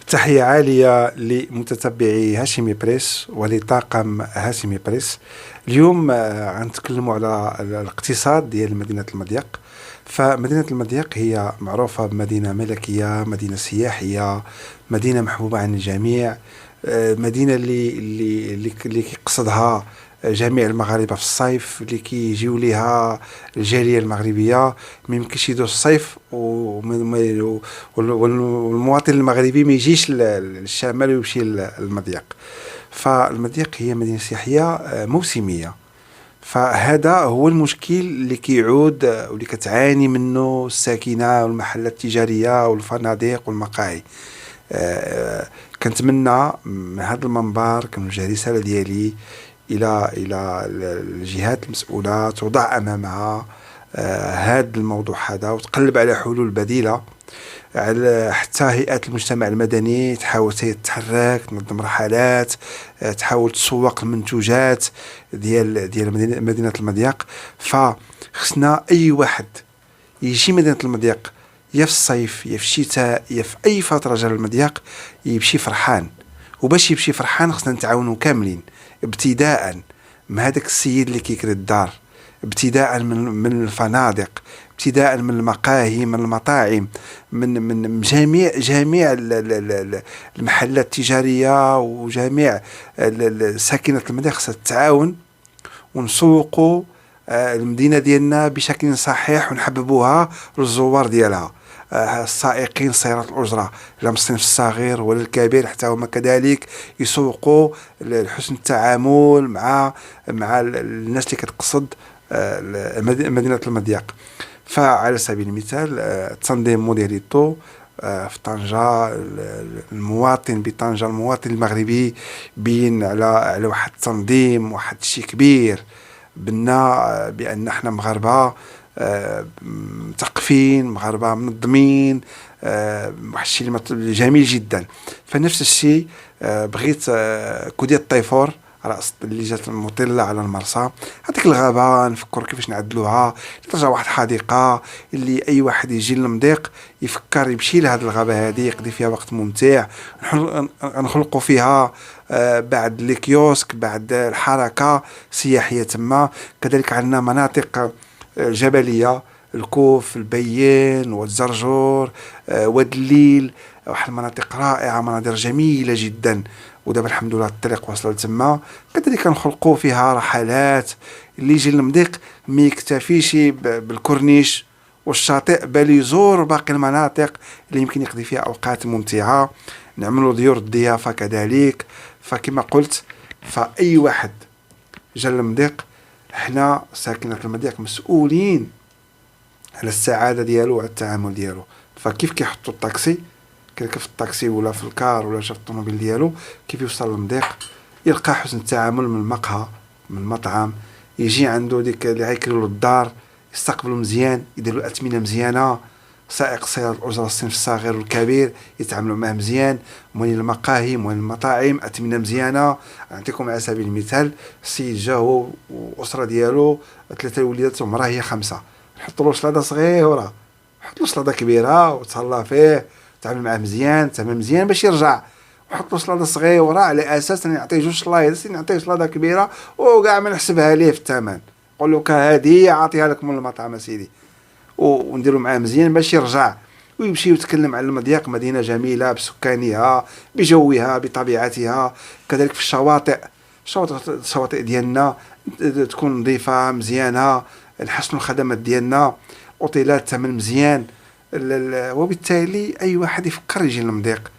تحية عالية لمتتبعي هاشمي بريس ولطاقم هاشمي بريس. اليوم غنتكلموا على الاقتصاد ديال مدينة المضيق. فمدينة المضيق هي معروفة بمدينة ملكية، مدينة سياحية، مدينة محبوبة عن الجميع. مدينة اللي كيقصدها جميع المغاربة في الصيف، اللي كيجيو ليها الجالية المغربية. ما يمكنش يدوز الصيف والمواطن المغربي ما يجيش للشمال ويمشي للمضيق. فالمضيق هي مدينة سياحية موسمية. فهذا هو المشكل اللي كيعود واللي كتعاني منه الساكنة والمحلات التجارية والفنادق والمقاهي. كنتمنى من هذا المنبر كنوجه رسالة ديالي الى الجهات المسؤولة توضع امامها هذا الموضوع هذا، وتقلب على حلول بديلة، على حتى هيئات المجتمع المدني تحاول تتحرك، تنظم رحلات، تحاول تسوق المنتوجات ديال مدينة المضيق. فخصنا اي واحد يجي مدينة المضيق يا في الصيف يا في الشتاء يا في اي فترة جا المضيق يمشي فرحان. وباش يمشي فرحان خصنا نتعاونوا كاملين، ابتداء من هذاك السيد اللي كيكري الدار، ابتداء من الفنادق، ابتداء من المقاهي، من المطاعم، من جميع المحلات التجارية، وجميع ساكنة المدينة خصها تتعاون ونسوقوا المدينة ديالنا بشكل صحيح ونحببوها للزوار ديالها. السائقين سيارات الأجرة لا من الصنف الصغير ولا الكبير حتى هما كذلك يسوقوا لحسن التعامل مع الناس اللي كتقصد مدينة المضيق. فعلى سبيل المثال التنظيم موديريتو في طنجة، المواطن بطنجة، المواطن المغربي بين على واحد التنظيم، واحد الشيء كبير بنا بأن احنا مغاربة مثقفين، مغاربة منظمين، واحد الشيء جميل جدا. فنفس الشيء بغيت كودية الطيفور رأس اللي جات المطلة على المرسى، هذيك الغابة نفكر كيفاش نعدلوها لترجع واحد الحديقة اللي أي واحد يجي للمضيق يفكر يمشي لهذه الغابة هذه، يقضي فيها وقت ممتع. نخلقوا فيها بعد الكيوسك، بعد الحركة سياحية تما. كذلك عندنا مناطق جبلية، الكوف، البيين، والزرجور، واد الليل، واحد المناطق رائعة، مناظر جميلة جدا. ودابا الحمد لله الطريق واصله لتما. كذلك نخلقوا فيها رحلات اللي يجي للمضيق ما يكتفيش بالكورنيش والشاطئ، بل يزور باقي المناطق اللي يمكن يقضي فيها اوقات ممتعه. نعملوا ديور الضيافه كذلك. فكما قلت، فاي واحد جا للمضيق، احنا ساكنة المضيق مسؤولين على السعاده ديالو وعلى التعامل ديالو. فكيف كيحطوا الطاكسي، كيركب في الطاكسي ولا في الكار ولا في الطوموبيل ديالو، كيف يوصل للمضيق يلقى حسن التعامل من المقهى، من المطعم، يجي عنده ديك اللي غيكريو له الدار يستقبلوا مزيان، يدير له اثمنه مزيانه. سائق سيارة الأجرة الصنف الصغير والكبير يتعاملوا معه مزيان. موالين المقاهي، موالين المطاعم، أثمنة مزيانة. نعطيكم على سبيل المثال، السيد جا هو والأسرة ديالو 3 وليدات ومراه هي 5، نحط له شلاضة صغيرة، نحط له شلاضة كبيرة وتهلا فيه، تعامل معه مزيان، تعامل مزيان باش يرجع. وحط له شلاضة صغيرة على أساس نعطيه 2 شلايض، نعطيه شلاضة كبيرة وكاع ما نحسبها ليه في الثمن، نقول له كهدية عاطيها لك من المطعم أسيدي، ونديروا معاه مزيان باش يرجع ويمشي ويتكلم على المضيق. مدينة جميلة بسكانها، بجوها، بطبيعتها. كذلك في الشواطئ ديالنا تكون نظيفة مزيانة، نحسنوا الخدمات ديالنا، اوتيلات ثمن مزيان. وبالتالي اي واحد يفكر يجي للمضيق،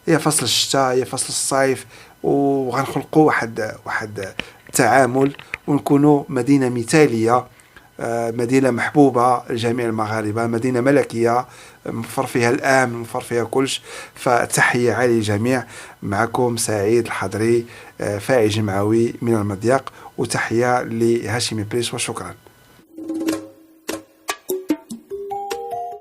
يا فصل الشتاء يا فصل الصيف، وغنخلقوا واحد التعامل ونكونوا مدينة مثالية، مدينة محبوبة لجميع المغاربة، مدينة ملكية مفر فيها الأمن، مفر فيها كلش. فتحية عالية للجميع. معكم سعيد الحضري، فاعل جمعوي من المضيق، وتحية لهاشمي بريس، وشكرا.